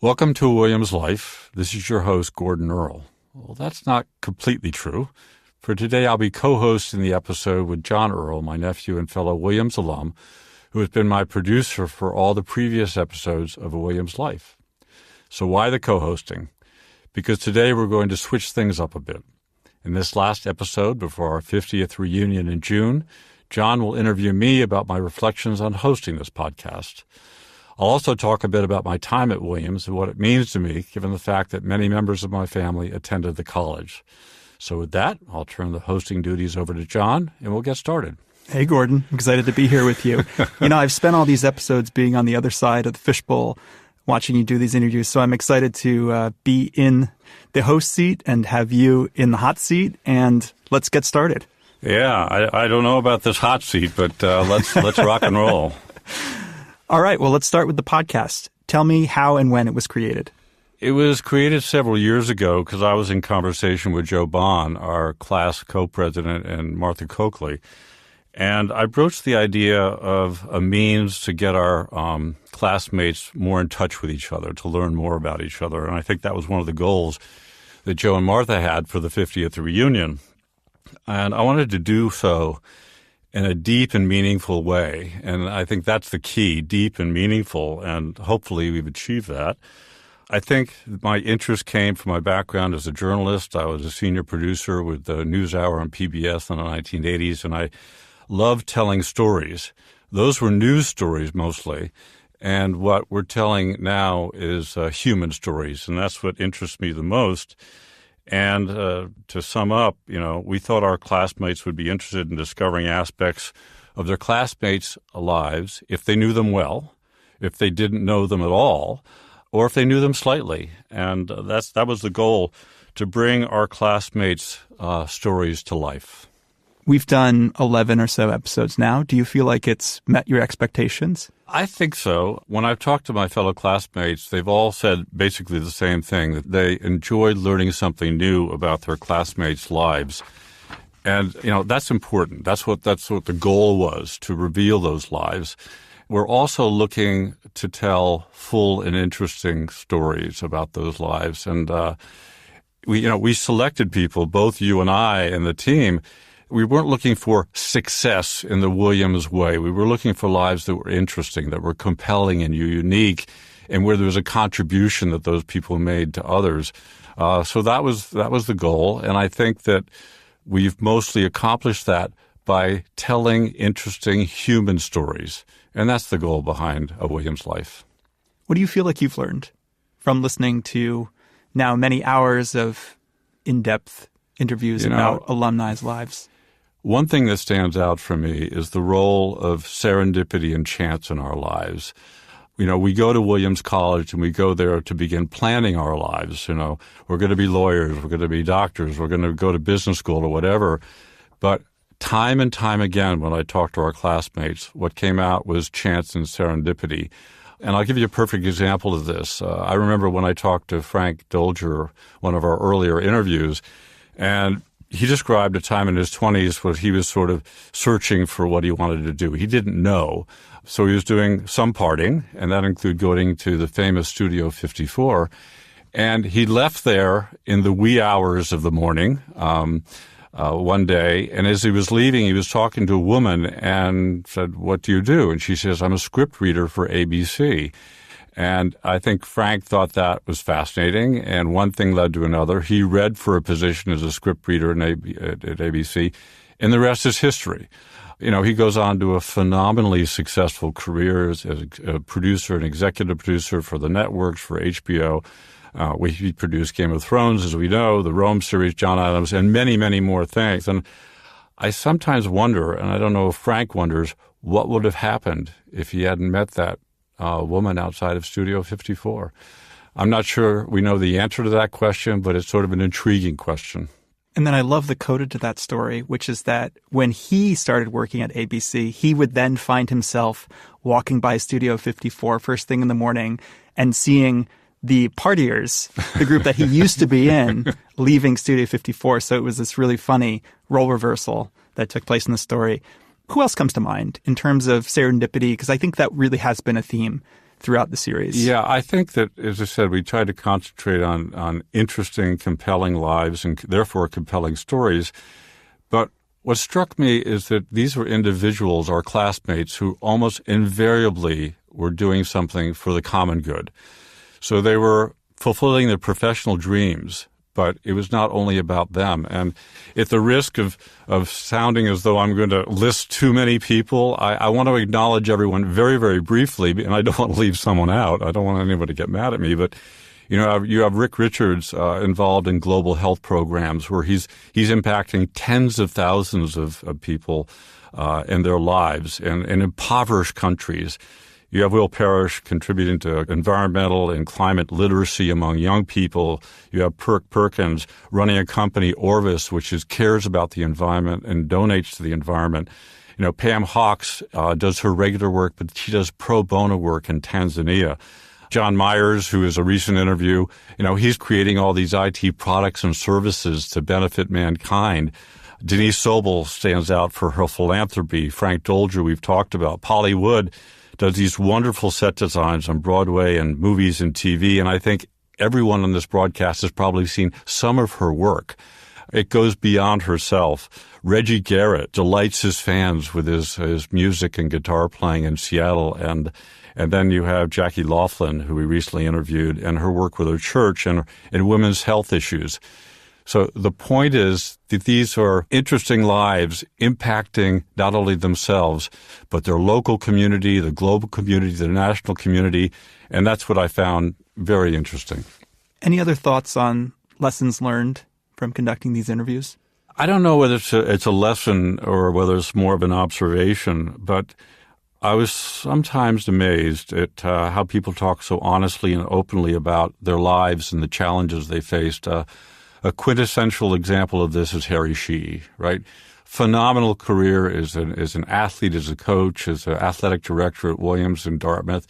Welcome to Williams Life. This is your host, Gordon Earle. Well, that's not completely true. For today, I'll be co-hosting the episode with Jon Earle, my nephew and fellow Williams alum, who has been my producer for all the previous episodes of A Williams Life. So why the co-hosting? Because today we're going to switch things up a bit. In this last episode, before our 50th reunion in June, Jon will interview me about my reflections on hosting this podcast. I'll also talk a bit about my time at Williams and what it means to me, given the fact that many members of my family attended the college. So with that, I'll turn the hosting duties over to Jon, and we'll get started. Hey, Gordon. I'm excited to be here with you. I've spent all these episodes being on the other side of the fishbowl, watching you do these interviews, so I'm excited to be in the host seat and have you in the hot seat, and let's get started. Yeah, I don't know about this hot seat, but let's rock and roll. All right, well, let's start with the podcast. Tell me how and when it was created. It was created several years ago because I was in conversation with Joe Bond, our class co-president, and Martha Coakley. And I broached the idea of a means to get our classmates more in touch with each other, to learn more about each other. And I think that was one of the goals that Joe and Martha had for the 50th reunion. And I wanted to do so in a deep and meaningful way. And I think that's the key, deep and meaningful, and hopefully we've achieved that. I think my interest came from my background as a journalist. I was a senior producer with the NewsHour on PBS in the 1980s, and I loved telling stories. Those were news stories mostly, and what we're telling now is human stories, and that's what interests me the most. And to sum up, we thought our classmates would be interested in discovering aspects of their classmates' lives if they knew them well, if they didn't know them at all, or if they knew them slightly. And that was the goal, to bring our classmates' stories to life. We've done 11 or so episodes now. Do you feel like it's met your expectations? I think so. When I've talked to my fellow classmates, they've all said basically the same thing, that they enjoyed learning something new about their classmates' lives. And, that's important. That's what the goal was, to reveal those lives. We're also looking to tell full and interesting stories about those lives. And we selected people, both you and I and the team. We weren't looking for success in the Williams way. We were looking for lives that were interesting, that were compelling and unique, and where there was a contribution that those people made to others. So that was the goal, and I think that we've mostly accomplished that by telling interesting human stories, and that's the goal behind A Williams Life. What do you feel like you've learned from listening to now many hours of in-depth interviews about alumni's lives? One thing that stands out for me is the role of serendipity and chance in our lives. We go to Williams College and we go there to begin planning our lives. We're going to be lawyers, we're going to be doctors, we're going to go to business school or whatever. But time and time again, when I talked to our classmates, what came out was chance and serendipity. And I'll give you a perfect example of this. I remember when I talked to Frank Dolger, one of our earlier interviews, and he described a time in his 20s where he was sort of searching for what he wanted to do. He didn't know. So he was doing some partying, and that included going to the famous Studio 54. And he left there in the wee hours of the morning one day. And as he was leaving, he was talking to a woman and said, "What do you do?" And she says, "I'm a script reader for ABC." And I think Frank thought that was fascinating, and one thing led to another. He read for a position as a script reader at ABC, and the rest is history. He goes on to a phenomenally successful career as a producer, an executive producer for the networks, for HBO. He produced Game of Thrones, as we know, the Rome series, John Adams, and many, many more things. And I sometimes wonder, and I don't know if Frank wonders, what would have happened if he hadn't met that woman outside of Studio 54. I'm not sure we know the answer to that question, but it's sort of an intriguing question. And then I love the coda to that story, which is that when he started working at ABC, he would then find himself walking by Studio 54 first thing in the morning and seeing the partiers, the group that he used to be in, leaving Studio 54. So it was this really funny role reversal that took place in the story. Who else comes to mind in terms of serendipity? Because I think that really has been a theme throughout the series. Yeah, I think that, as I said, we try to concentrate on interesting, compelling lives and therefore compelling stories. But what struck me is that these were individuals, our classmates, who almost invariably were doing something for the common good. So they were fulfilling their professional dreams, but it was not only about them. And at the risk of sounding as though I'm going to list too many people, I want to acknowledge everyone very, very briefly, and I don't want to leave someone out. I don't want anybody to get mad at me, but you have Rick Richards involved in global health programs where he's impacting tens of thousands of people in their lives and in impoverished countries. You have Will Parrish contributing to environmental and climate literacy among young people. You have Perk Perkins running a company, Orvis, which cares about the environment and donates to the environment. Pam Hawks does her regular work, but she does pro bono work in Tanzania. John Myers, who is a recent interview, he's creating all these IT products and services to benefit mankind. Denise Sobel stands out for her philanthropy. Frank Dolger, we've talked about. Polly Wood does these wonderful set designs on Broadway and movies and TV, and I think everyone on this broadcast has probably seen some of her work. It goes beyond herself. Reggie Garrett delights his fans with his music and guitar playing in Seattle, and then you have Jackie Laughlin, who we recently interviewed, and her work with her church and women's health issues. So the point is that these are interesting lives impacting not only themselves, but their local community, the global community, the national community, and that's what I found very interesting. Any other thoughts on lessons learned from conducting these interviews? I don't know whether it's a lesson or whether it's more of an observation, but I was sometimes amazed at how people talk so honestly and openly about their lives and the challenges they faced. A quintessential example of this is Harry Sheehy, right? Phenomenal career as an athlete, as a coach, as an athletic director at Williams and Dartmouth.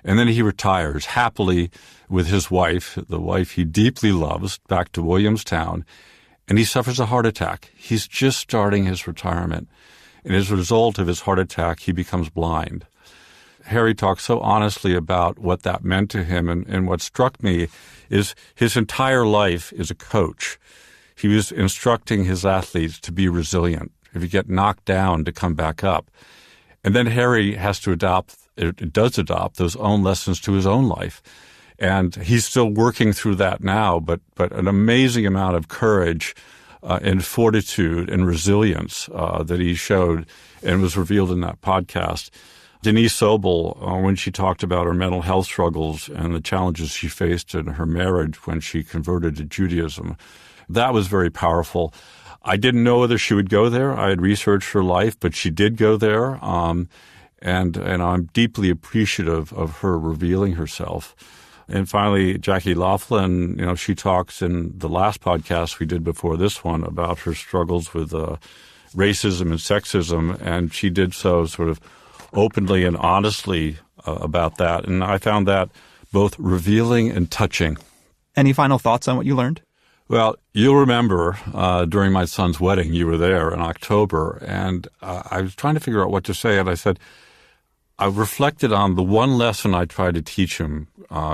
And then he retires happily with his wife, the wife he deeply loves, back to Williamstown. And he suffers a heart attack. He's just starting his retirement. And as a result of his heart attack, he becomes blind. Harry talks so honestly about what that meant to him. And what struck me is his entire life as a coach. He was instructing his athletes to be resilient. If you get knocked down, to come back up. And then Harry has to adopt those own lessons to his own life. And he's still working through that now, but an amazing amount of courage and fortitude and resilience that he showed and was revealed in that podcast. Denise Sobel, when she talked about her mental health struggles and the challenges she faced in her marriage when she converted to Judaism, that was very powerful. I didn't know whether she would go there. I had researched her life, but she did go there, and I'm deeply appreciative of her revealing herself. And finally, Jackie Laughlin, she talks in the last podcast we did before this one about her struggles with racism and sexism, and she did so sort of openly and honestly about that. And I found that both revealing and touching. Any final thoughts on what you learned? Well, you'll remember during my son's wedding, you were there in October, and I was trying to figure out what to say, and I said, I reflected on the one lesson I tried to teach him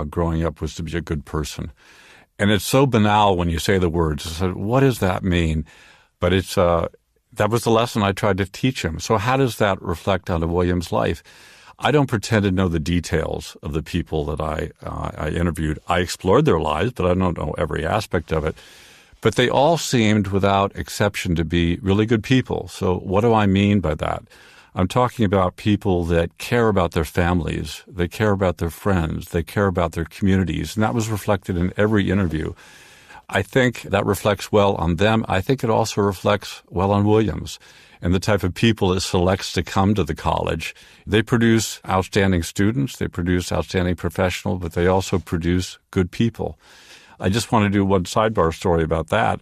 growing up was to be a good person. And it's so banal when you say the words. I said, what does that mean? But that was the lesson I tried to teach him. So how does that reflect on William's life? I don't pretend to know the details of the people that I interviewed. I explored their lives, but I don't know every aspect of it. But they all seemed, without exception, to be really good people. So what do I mean by that? I'm talking about people that care about their families, they care about their friends, they care about their communities, and that was reflected in every interview. I think that reflects well on them. I think it also reflects well on Williams and the type of people it selects to come to the college. They produce outstanding students, they produce outstanding professionals, but they also produce good people. I just want to do one sidebar story about that.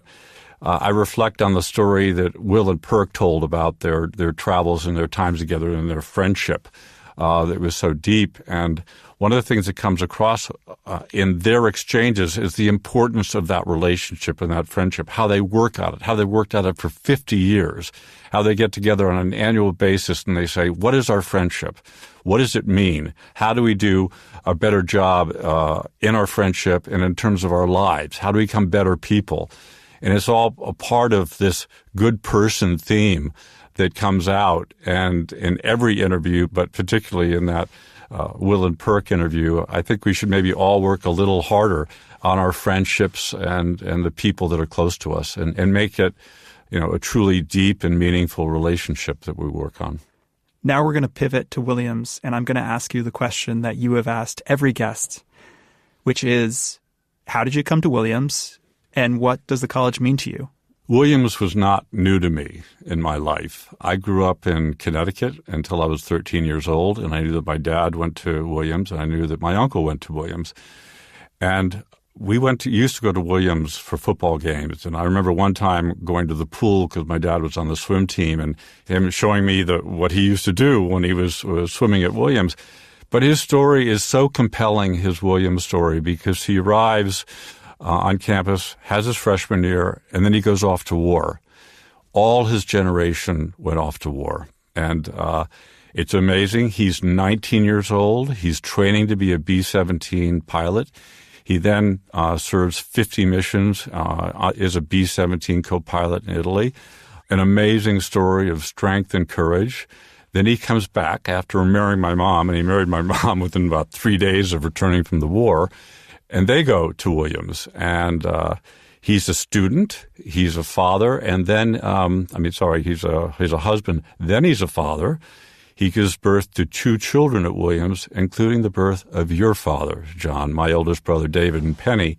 I reflect on the story that Will and Perk told about their travels and their times together and their friendship. that was so deep. And one of the things that comes across in their exchanges is the importance of that relationship and that friendship, how they work at it, how they worked at it for 50 years, how they get together on an annual basis and they say, what is our friendship? What does it mean? How do we do a better job in our friendship and in terms of our lives? How do we become better people? And it's all a part of this good person theme that comes out. And in every interview, but particularly in that Will and Perk interview, I think we should maybe all work a little harder on our friendships and the people that are close to us and make it, a truly deep and meaningful relationship that we work on. Now we're going to pivot to Willams, and I'm going to ask you the question that you have asked every guest, which is, how did you come to Willams, and what does the college mean to you? Willams was not new to me in my life. I grew up in Connecticut until I was 13 years old, and I knew that my dad went to Willams, and I knew that my uncle went to Willams. And we used to go to Willams for football games. And I remember one time going to the pool because my dad was on the swim team and him showing me what he used to do when he was swimming at Willams. But his story is so compelling, his Willams story, because he arrives on campus, has his freshman year, and then he goes off to war. All his generation went off to war. And it's amazing. He's 19 years old. He's training to be a B-17 pilot. He then serves 50 missions, is a B-17 co-pilot in Italy. An amazing story of strength and courage. Then he comes back after marrying my mom, and he married my mom within about 3 days of returning from the war. And they go to Willams, and he's a student, he's a father, and then, he's a husband, then he's a father. He gives birth to 2 children at Willams, including the birth of your father, Jon, my oldest brother, David, and Penny.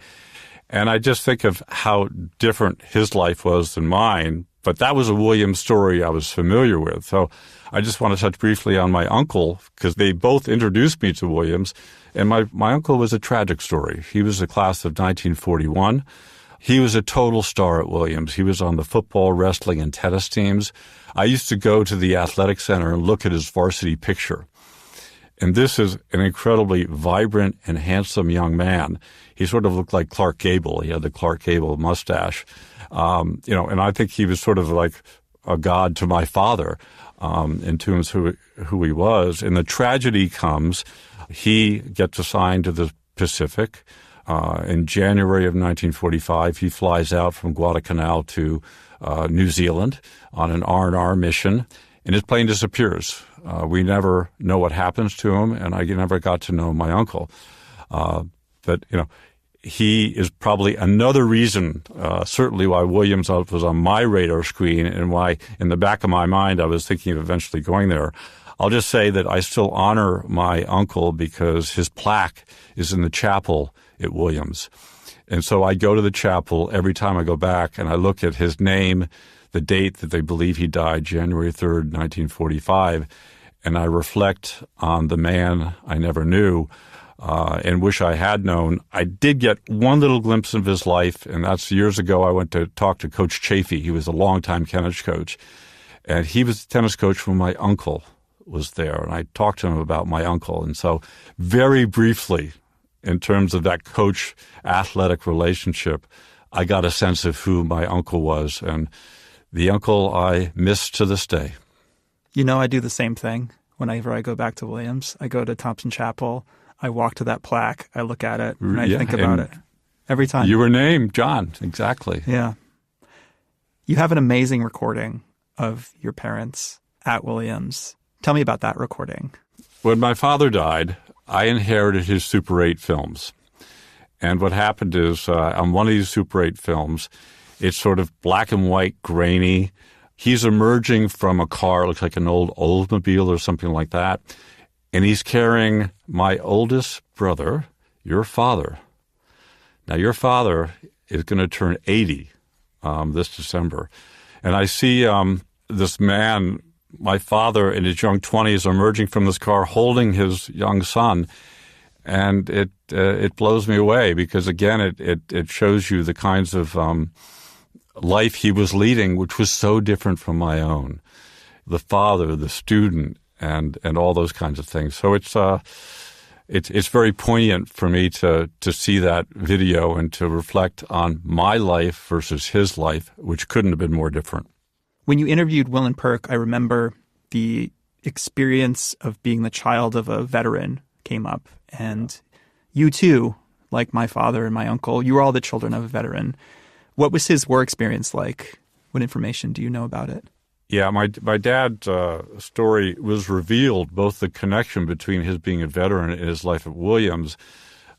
And I just think of how different his life was than mine, but that was a Willams story I was familiar with. So I just want to touch briefly on my uncle, because they both introduced me to Willams. And my uncle was a tragic story. He was the class of 1941. He was a total star at Willams. He was on the football, wrestling, and tennis teams. I used to go to the athletic center and look at his varsity picture. And this is an incredibly vibrant and handsome young man. He sort of looked like Clark Gable. He had the Clark Gable mustache. And I think he was sort of like a god to my father, in terms of who he was. And the tragedy comes. He gets assigned to the Pacific. In January of 1945, he flies out from Guadalcanal to New Zealand on an R&R mission, and his plane disappears. We never know what happens to him, and I never got to know my uncle. But he is probably another reason, certainly why Willams was on my radar screen and why in the back of my mind I was thinking of eventually going there. I'll just say that I still honor my uncle because his plaque is in the chapel at Willams. And so I go to the chapel every time I go back and I look at his name, the date that they believe he died, January 3rd, 1945, and I reflect on the man I never knew and wish I had known. I did get one little glimpse of his life, and that's years ago. I went to talk to Coach Chafee. He was a longtime tennis coach, and he was the tennis coach when my uncle was there, and I talked to him about my uncle. And so very briefly, in terms of that coach-athletic relationship, I got a sense of who my uncle was, and the uncle I miss to this day. I do the same thing whenever I go back to Willams. I go to Thompson Chapel, I walk to that plaque, I look at it, and I think about it every time. You were named Jon, exactly. Yeah. You have an amazing recording of your parents at Willams. Tell me about that recording. When my father died, I inherited his Super 8 films. And what happened is on one of these Super 8 films, it's sort of black and white, grainy. He's emerging from a car, looks like an old Oldsmobile or something like that. And he's carrying my oldest brother, your father. Now, your father is going to turn 80 this December. And I see this man, my father in his young 20s, emerging from this car holding his young son. And it blows me away because, again, it shows you the kinds of life he was leading, which was so different from my own. The father, the student, and all those kinds of things. So it's very poignant for me to see that video and to reflect on my life versus his life, which couldn't have been more different. When you interviewed Will and Perk, I remember the experience of being the child of a veteran came up. And you too, like my father and my uncle, you were all the children of a veteran. What was his war experience like? What information do you know about it? Yeah, my dad's story was revealed, both the connection between his being a veteran and his life at Willams.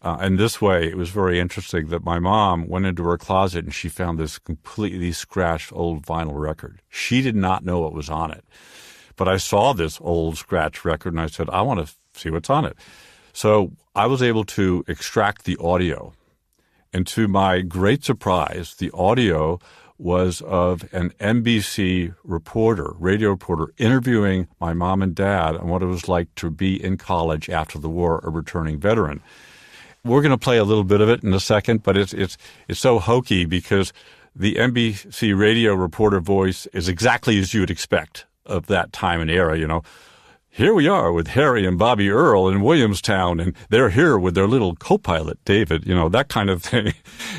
And this way, it was very interesting that my mom went into her closet and she found this completely scratched old vinyl record. She did not know what was on it. But I saw this old scratch record and I said, I want to see what's on it. So I was able to extract the audio. And to my great surprise, the audio was of an NBC reporter, radio reporter, interviewing my mom and dad on what it was like to be in college after the war, a returning veteran. We're going to play a little bit of it in a second, but it's so hokey because the NBC radio reporter voice is exactly as you would expect of that time and era, you know. Here we are with Harry and Bobby Earle in Williamstown, and they're here with their little co-pilot, David, you know, that kind of thing.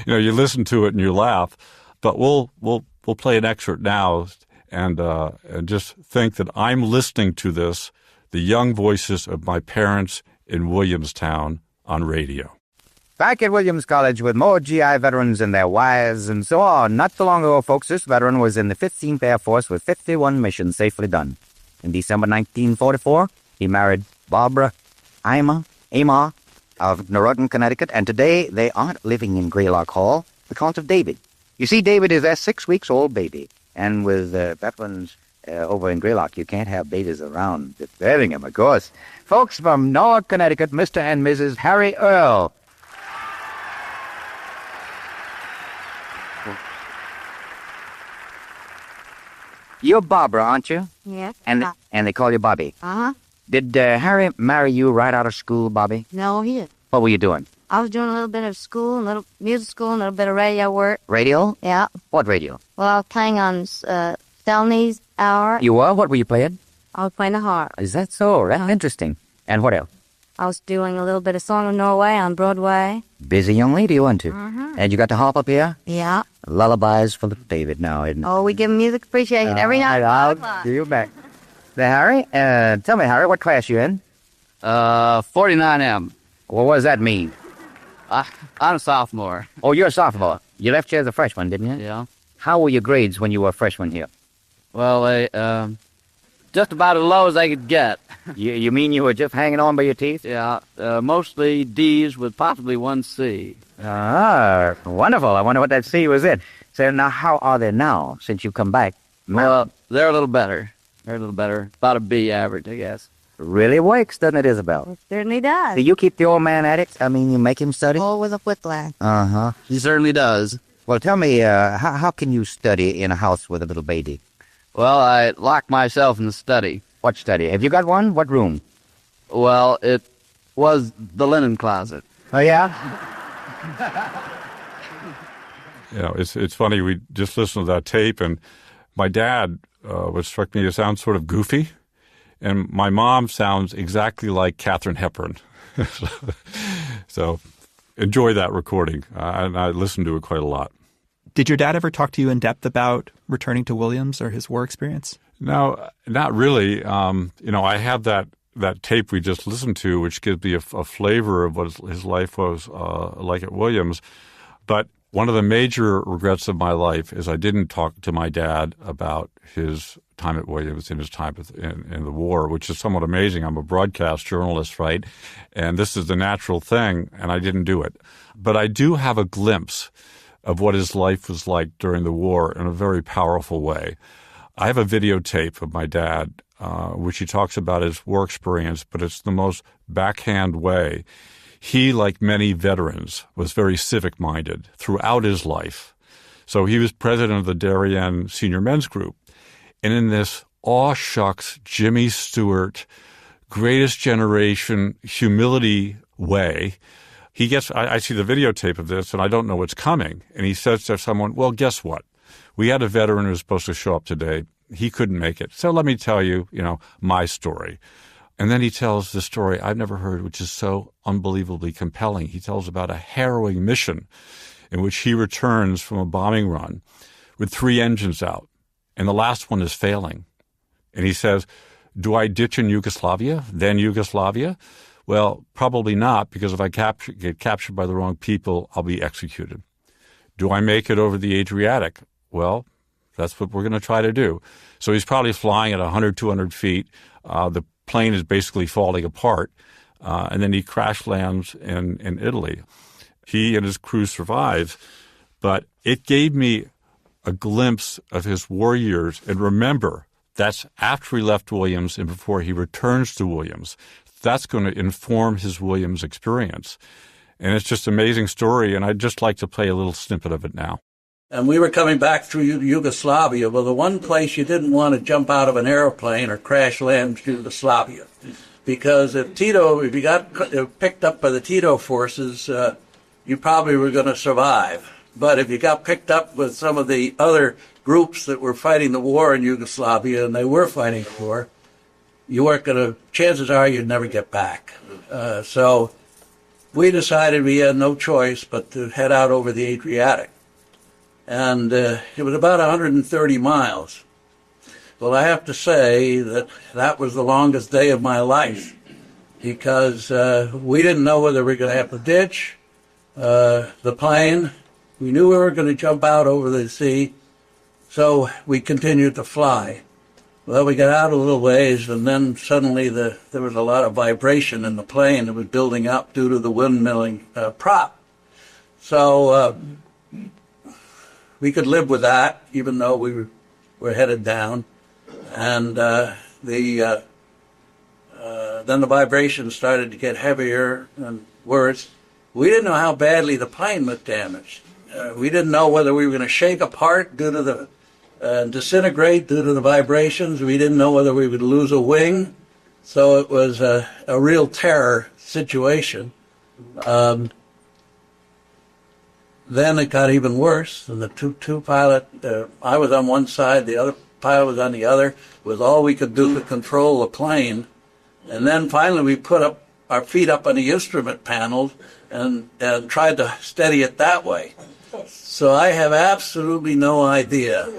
You know, you listen to it and you laugh. But we'll play an excerpt now and just think that I'm listening to this, the young voices of my parents in Williamstown on radio. Back at Williams College with more GI veterans and their wives and so on. Not so long ago, folks, this veteran was in the 15th Air Force with 51 missions safely done. In December 1944, he married Barbara Amar of Noroton, Connecticut, and today they aren't living in Greylock Hall because of David. You see, David is a 6-week-old baby, and with veterans over in Greylock, you can't have babies around disturbing him, of course. Folks from North Connecticut, Mr. and Mrs. Harry Earle. You're Barbara, aren't you? Yeah. And they call you Bobby. Uh-huh. Did Harry marry you right out of school, Bobby? No, he didn't. What were you doing? I was doing a little bit of school, a little music school, and a little bit of radio work. Radio? Yeah. What radio? Well, I was playing on Stelny's hour. You were? What were you playing? I was playing the harp. Is that so? That's interesting. And what else? I was doing a little bit of Song of Norway on Broadway. Busy young lady, you weren't you? Mm-hmm. And you got the harp up here? Yeah. Lullabies for the David now, isn't it? Oh, we give music appreciation every night. I'll see you back. Harry, tell me, Harry, what class you in? 49M. Well, what does that mean? I'm a sophomore. Oh, you're a sophomore. You left here as a freshman, didn't you? Yeah. How were your grades when you were a freshman here? Well, just about as low as I could get. You mean you were just hanging on by your teeth? Yeah, mostly D's with possibly one C. Ah, wonderful. I wonder what that C was in. So now, how are they now, since you've come back? Well, they're a little better. About a B average, I guess. Really works, doesn't it, Isabel? It certainly does. Do you keep the old man at it? I mean, you make him study? Oh, with a whiplash. Uh-huh. He certainly does. Well, tell me, how can you study in a house with a little baby? Well, I lock myself in the study. What study? Have you got one? What room? Well, it was the linen closet. Oh, yeah? You know, it's funny, we just listened to that tape, and my dad, what struck me, sounds sort of goofy, and my mom sounds exactly like Katharine Hepburn. So enjoy that recording, and I listened to it quite a lot. Did your dad ever talk to you in depth about returning to Willams or his war experience? No, not really. You know, I have that tape we just listened to, which gives me a flavor of what his life was like at Willams. But one of the major regrets of my life is I didn't talk to my dad about his time at Willams and his time in the war, which is somewhat amazing. I'm a broadcast journalist, right? And this is the natural thing, and I didn't do it. But I do have a glimpse of what his life was like during the war in a very powerful way. I have a videotape of my dad, which he talks about his war experience, but it's the most backhand way. He, like many veterans, was very civic-minded throughout his life. So he was president of the Darien Senior Men's Group. And in this aw-shucks, Jimmy Stewart, greatest generation humility way, he gets, I see the videotape of this, and I don't know what's coming. And he says to someone, well, guess what? We had a veteran who was supposed to show up today. he couldn't make it. So let me tell you, my story. And then he tells the story I've never heard, which is so unbelievably compelling. He tells about a harrowing mission in which he returns from a bombing run with 3 engines out, and the last one is failing. And he says, do I ditch in Yugoslavia, then Yugoslavia? Well, probably not, because if I get captured by the wrong people, I'll be executed. Do I make it over the Adriatic? Well, that's what we're going to try to do. So he's probably flying at 100, 200 feet. The plane is basically falling apart, and then he crash lands in Italy. He and his crew survive, but it gave me a glimpse of his war years. And remember, that's after he left Williams and before he returns to Williams. That's going to inform his Williams experience. And it's just an amazing story, and I'd just like to play a little snippet of it now. And we were coming back through Yugoslavia. Well, the one place you didn't want to jump out of an airplane or crash land Yugoslavia, because if you got picked up by the Tito forces, you probably were going to survive. But if you got picked up with some of the other groups that were fighting the war in Yugoslavia, and they were fighting the war, you weren't going to, chances are you'd never get back. So we decided we had no choice but to head out over the Adriatic. And it was about 130 miles. Well, I have to say that was the longest day of my life, because we didn't know whether we were going to have to ditch the plane. We knew we were going to jump out over the sea, so we continued to fly. Well, we got out a little ways, and then suddenly there was a lot of vibration in the plane that was building up due to the windmilling prop. So we could live with that, even though we were headed down. And then the vibration started to get heavier and worse. We didn't know how badly the plane was damaged. We didn't know whether we were going to shake apart due to the disintegrate due to the vibrations. We didn't know whether we would lose a wing. So it was a real terror situation. Then it got even worse. And the two pilot, I was on one side, the other pilot was on the other. It was all we could do to control the plane. And then finally we put up our feet up on the instrument panels and tried to steady it that way. So I have absolutely no idea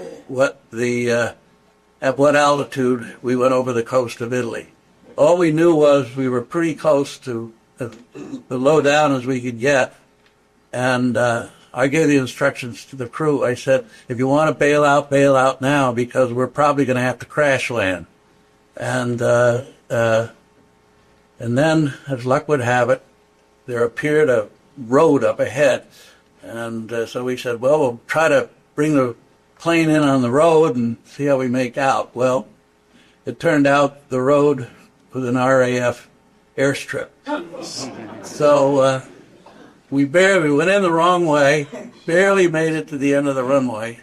at what altitude we went over the coast of Italy. All we knew was we were pretty close to as low down as we could get. And I gave the instructions to the crew. I said, if you want to bail out now, because we're probably going to have to crash land. And then, as luck would have it, there appeared a road up ahead. And so we said, well, we'll try to bring the plane in on the road and see how we make out. Well, it turned out the road was an RAF airstrip. So we went in the wrong way, barely made it to the end of the runway.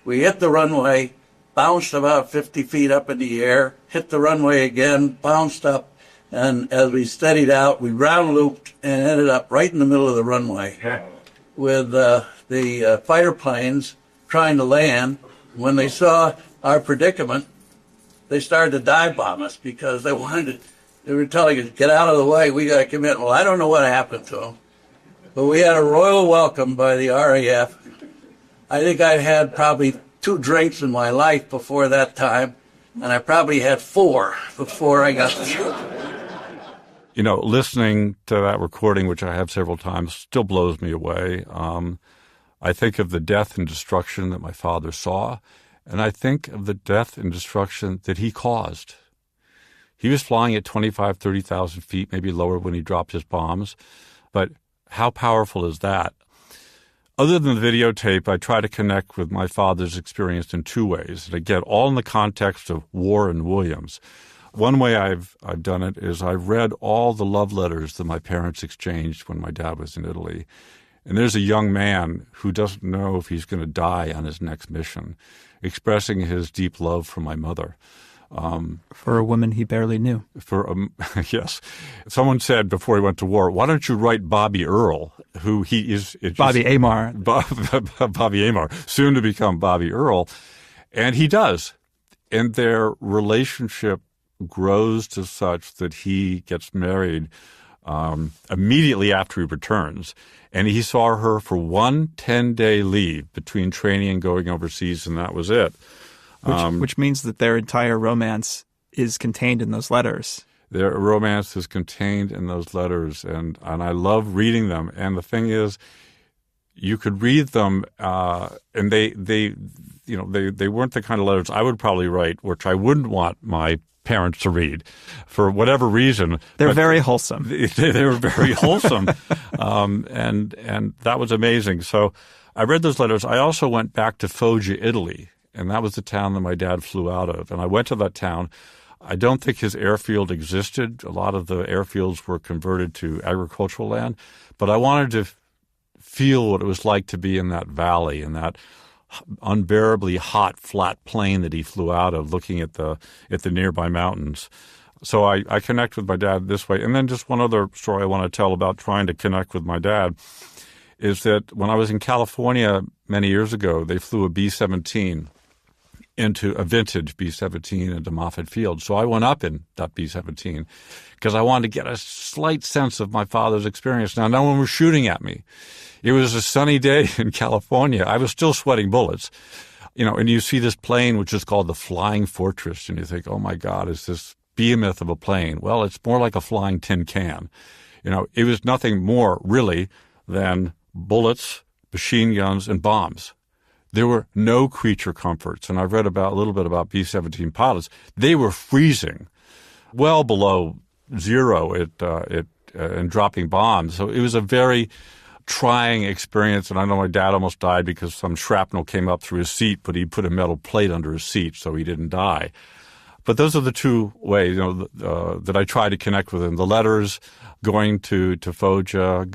We hit the runway, bounced about 50 feet up in the air, hit the runway again, bounced up, and as we steadied out, we round looped and ended up right in the middle of the runway with the fighter planes trying to land. When they saw our predicament, they started to dive bomb us because they were telling us, get out of the way, we got to come in. Well, I don't know what happened to them, but we had a royal welcome by the RAF. I think I had probably 2 drinks in my life before that time, and I probably had 4 before I got the shot. Listening to that recording, which I have several times, still blows me away. I think of the death and destruction that my father saw, and I think of the death and destruction that he caused. He was flying at 25,000, 30,000 feet, maybe lower when he dropped his bombs, but how powerful is that? Other than the videotape, I try to connect with my father's experience in 2 ways, and again, all in the context of war and Williams. One way I've done it is I've read all the love letters that my parents exchanged when my dad was in Italy. And there's a young man who doesn't know if he's going to die on his next mission, expressing his deep love for my mother. For a woman he barely knew. Yes. Someone said before he went to war, why don't you write Bobby Earle, who he is... Bobby Amar. Bobby Amar, soon to become Bobby Earle. And he does. And their relationship grows to such that he gets married immediately after he returns. And he saw her for one 10-day leave between training and going overseas, and that was it. Which means that their entire romance is contained in those letters. Their romance is contained in those letters, and I love reading them. And the thing is, you could read them, and they weren't the kind of letters I would probably write, which I wouldn't want my parents to read for whatever reason. They're very wholesome. They were very wholesome. And that was amazing. So I read those letters. I also went back to Foggia, Italy, and that was the town that my dad flew out of. And I went to that town. I don't think his airfield existed. A lot of the airfields were converted to agricultural land. But I wanted to feel what it was like to be in that valley, in that unbearably hot, flat plain that he flew out of, looking at the nearby mountains. So I connect with my dad this way. And then just one other story I want to tell about trying to connect with my dad is that when I was in California many years ago, they flew a B-17 into a vintage B-17 into Moffett Field. So I went up in that B-17 because I wanted to get a slight sense of my father's experience. Now, no one was shooting at me. It was a sunny day in California. I was still sweating bullets, and you see this plane, which is called the Flying Fortress, and you think, oh my God, is this behemoth of a plane? Well, it's more like a flying tin can. It was nothing more really than bullets, machine guns, and bombs. There were no creature comforts, and I've read a little bit about B-17 pilots. They were freezing, well below zero and dropping bombs. So it was a very trying experience, and I know my dad almost died because some shrapnel came up through his seat, but he put a metal plate under his seat so he didn't die. But those are the two ways that I try to connect with him. The letters, going to Foggia,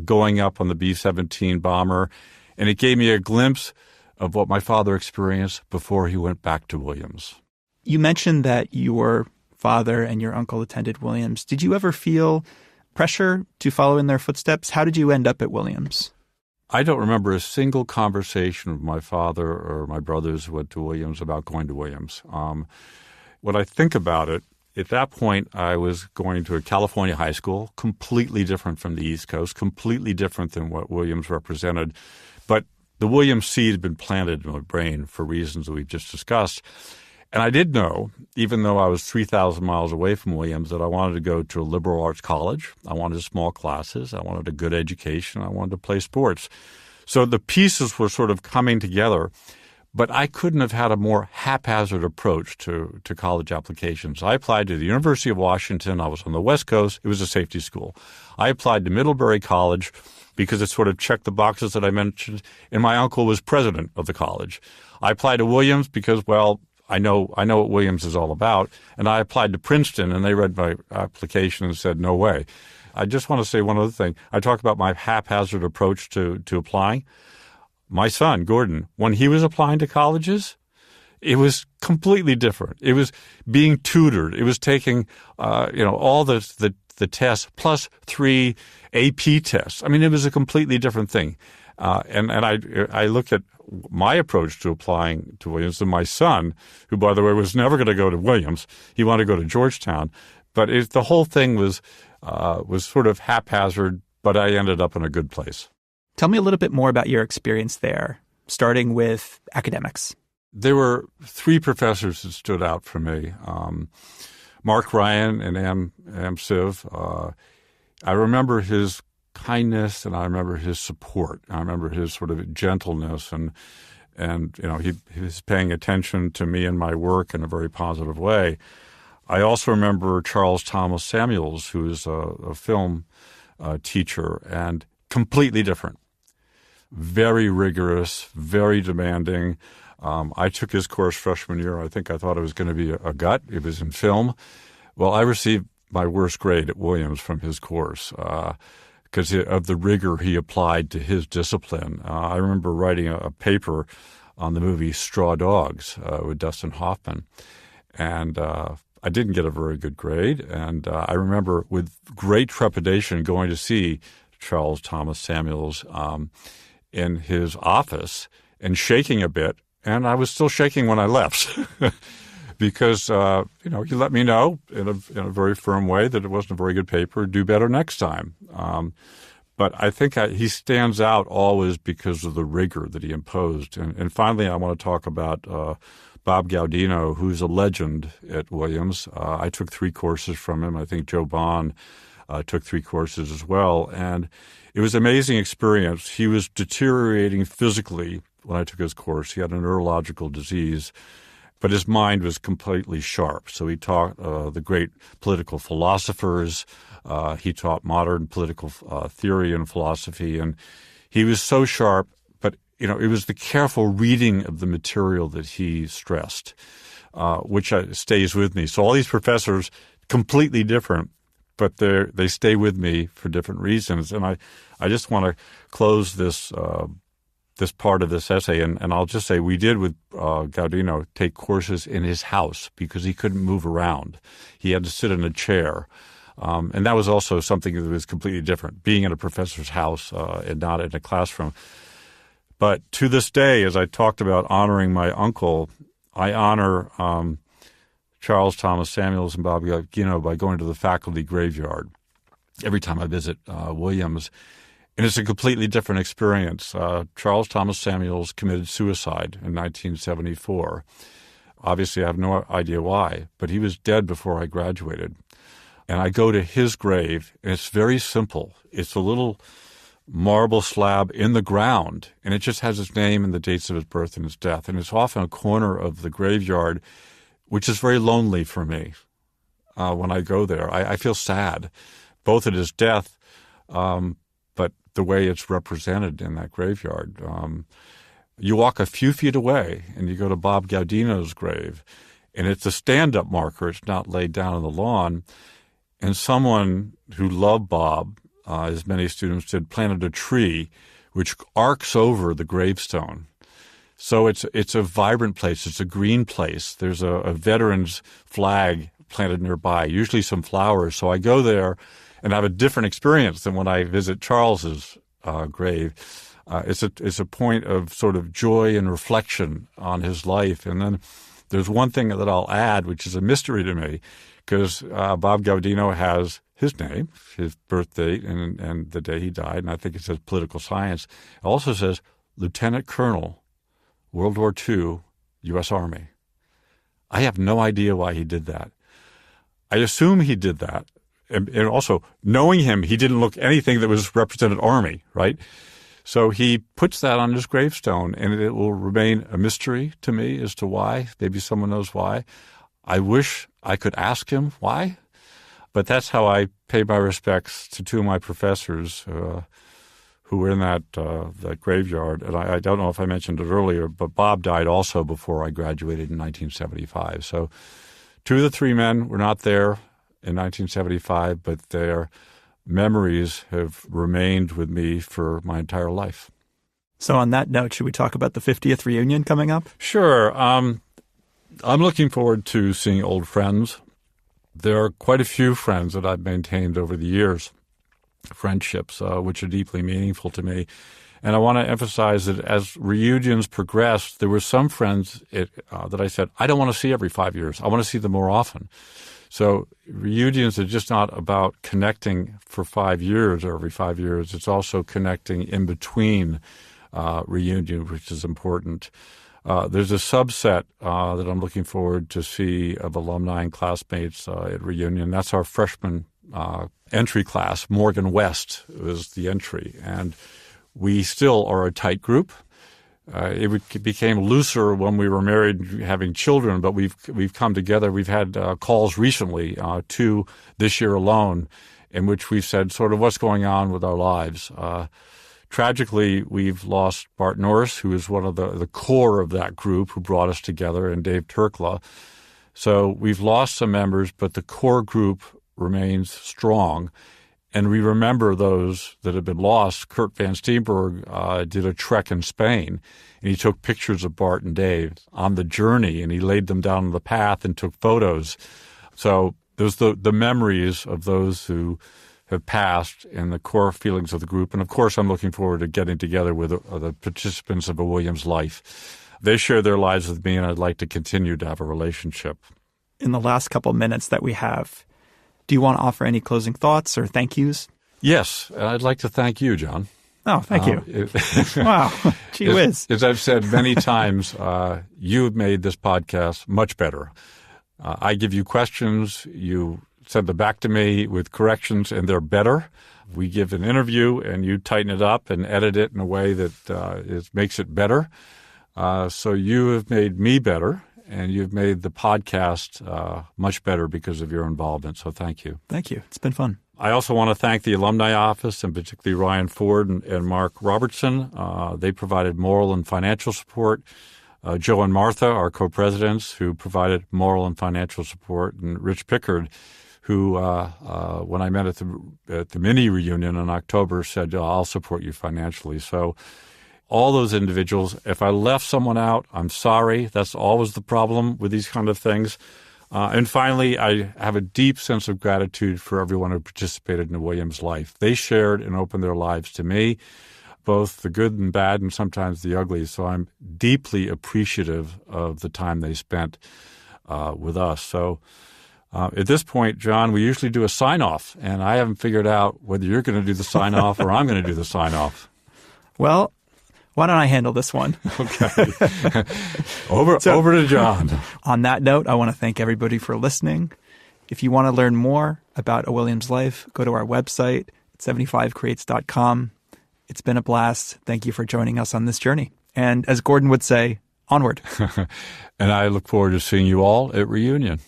going up on the B-17 bomber, and it gave me a glimpse of what my father experienced before he went back to Willams. You mentioned that your father and your uncle attended Willams. Did you ever feel pressure to follow in their footsteps? How did you end up at Willams? I don't remember a single conversation with my father or my brothers who went to Willams about going to Willams. When I think about it, at that point, I was going to a California high school, completely different from the East Coast, completely different than what Willams represented. But the Willams seed had been planted in my brain for reasons that we've just discussed. And I did know, even though I was 3,000 miles away from Willams, that I wanted to go to a liberal arts college. I wanted small classes. I wanted a good education. I wanted to play sports. So the pieces were sort of coming together. But I couldn't have had a more haphazard approach to college applications. I applied to the University of Washington. I was on the West Coast. It was a safety school. I applied to Middlebury College because it sort of checked the boxes that I mentioned, and my uncle was president of the college. I applied to Willams because, well, I know what Willams is all about, and I applied to Princeton, and they read my application and said, no way. I just want to say one other thing. I talk about my haphazard approach to applying. My son, Gordon, when he was applying to colleges, it was completely different. It was being tutored. It was taking, all the tests plus 3 AP tests. I mean, it was a completely different thing. And I looked at my approach to applying to Willams and my son, who, by the way, was never going to go to Willams. He wanted to go to Georgetown. But the whole thing was sort of haphazard, but I ended up in a good place. Tell me a little bit more about your experience there, starting with academics. There were 3 professors that stood out for me. Mark Ryan and Am Siv. I remember his kindness and I remember his support. I remember his sort of gentleness and he was paying attention to me and my work in a very positive way. I also remember Charles Thomas Samuels, who is a film teacher and completely different. Very rigorous, very demanding. I took his course freshman year. I think I thought it was going to be a gut. It was in film. Well, I received my worst grade at Willams from his course because of the rigor he applied to his discipline. I remember writing a paper on the movie Straw Dogs with Dustin Hoffman, and I didn't get a very good grade. And I remember with great trepidation going to see Charles Thomas Samuels in his office and shaking a bit. And I was still shaking when I left because, he let me know in a very firm way that it wasn't a very good paper. Do better next time. But I think he stands out always because of the rigor that he imposed. And finally, I want to talk about Bob Gaudino, who's a legend at Williams. I took 3 courses from him. I think Joe Bond took 3 courses as well. And it was an amazing experience. He was deteriorating physically when I took his course. He had a neurological disease, but his mind was completely sharp. So he taught the great political philosophers. He taught modern political theory and philosophy. And he was so sharp, but, it was the careful reading of the material that he stressed, which stays with me. So all these professors, completely different, but they stay with me for different reasons. And I just want to close this part of this essay, and I'll just say we did with Gaudino take courses in his house because he couldn't move around. He had to sit in a chair. And that was also something that was completely different, being in a professor's house and not in a classroom. But to this day, as I talked about honoring my uncle, I honor Charles Thomas Samuels and Bob Gaudino by going to the faculty graveyard every time I visit Williams. And it's a completely different experience. Charles Thomas Samuels committed suicide in 1974. Obviously, I have no idea why, but he was dead before I graduated. And I go to his grave, and it's very simple. It's a little marble slab in the ground, and it just has his name and the dates of his birth and his death. And it's off in a corner of the graveyard, which is very lonely for me when I go there. I feel sad, both at his death, but the way it's represented in that graveyard. You walk a few feet away, and you go to Bob Gaudino's grave, and it's a stand-up marker. It's not laid down on the lawn. And someone who loved Bob, as many students did, planted a tree which arcs over the gravestone. So it's a vibrant place. It's a green place. There's a veteran's flag planted nearby, usually some flowers. So I go there and have a different experience than when I visit Charles's grave. It's a point of sort of joy and reflection on his life. And then there's one thing that I'll add, which is a mystery to me, because Bob Gaudino has his name, his birth date, and the day he died, and I think it says political science. It also says Lieutenant Colonel, World War II, U.S. Army. I have no idea why he did that. I assume he did that. And also, knowing him, he didn't look anything that was represented Army, right? So he puts that on his gravestone, and it will remain a mystery to me as to why. Maybe someone knows why. I wish I could ask him why, but that's how I pay my respects to 2 of my professors who were in that graveyard. And I don't know if I mentioned it earlier, but Bob died also before I graduated in 1975. So 2 of the 3 men were not there in 1975, but their memories have remained with me for my entire life. So on that note, should we talk about the 50th reunion coming up? Sure. I'm looking forward to seeing old friends. There are quite a few friends that I've maintained over the years, friendships, which are deeply meaningful to me. And I want to emphasize that as reunions progressed, there were some friends that I said, I don't want to see every 5 years. I want to see them more often. So reunions are just not about connecting for 5 years or every 5 years. It's also connecting in between reunions, which is important. There's a subset that I'm looking forward to see of alumni and classmates at reunion. That's our freshman entry class. Morgan West was the entry. And we still are a tight group. It became looser when we were married and having children, but we've come together. We've had calls recently, 2 this year alone, in which we've said sort of what's going on with our lives. Tragically, we've lost Bart Norris, who is one of the core of that group who brought us together, and Dave Turkla. So we've lost some members, but the core group remains strong. And we remember those that have been lost. Kurt Van Steenberg did a trek in Spain, and he took pictures of Bart and Dave on the journey, and he laid them down on the path and took photos. So there's the memories of those who have passed and the core feelings of the group. And, of course, I'm looking forward to getting together with the participants of a Williams life. They share their lives with me, and I'd like to continue to have a relationship. In the last couple minutes that we have, do you want to offer any closing thoughts or thank yous? Yes, and I'd like to thank you, John. Oh, thank you. Wow. Gee whiz. As I've said many times, you have made this podcast much better. I give you questions, you send them back to me with corrections, and they're better. We give an interview, and you tighten it up and edit it in a way that makes it better. So you have made me better, and you've made the podcast much better because of your involvement. So thank you. Thank you. It's been fun. I also want to thank the Alumni Office, and particularly Ryan Ford and Mark Robertson. They provided moral and financial support. Joe and Martha, our co-presidents, who provided moral and financial support, and Rich Pickard, who, when I met at the mini reunion in October, said, I'll support you financially. So all those individuals, if I left someone out, I'm sorry. That's always the problem with these kind of things. And finally, I have a deep sense of gratitude for everyone who participated in the Willams life. They shared and opened their lives to me, both the good and bad and sometimes the ugly. So I'm deeply appreciative of the time they spent with us. So at this point, John, we usually do a sign-off, and I haven't figured out whether you're going to do the sign-off or I'm going to do the sign-off. Well, why don't I handle this one? Okay. Over to John. On that note, I want to thank everybody for listening. If you want to learn more about a Willams life, go to our website at 75creates.com. It's been a blast. Thank you for joining us on this journey. And as Gordon would say, onward. And I look forward to seeing you all at reunion.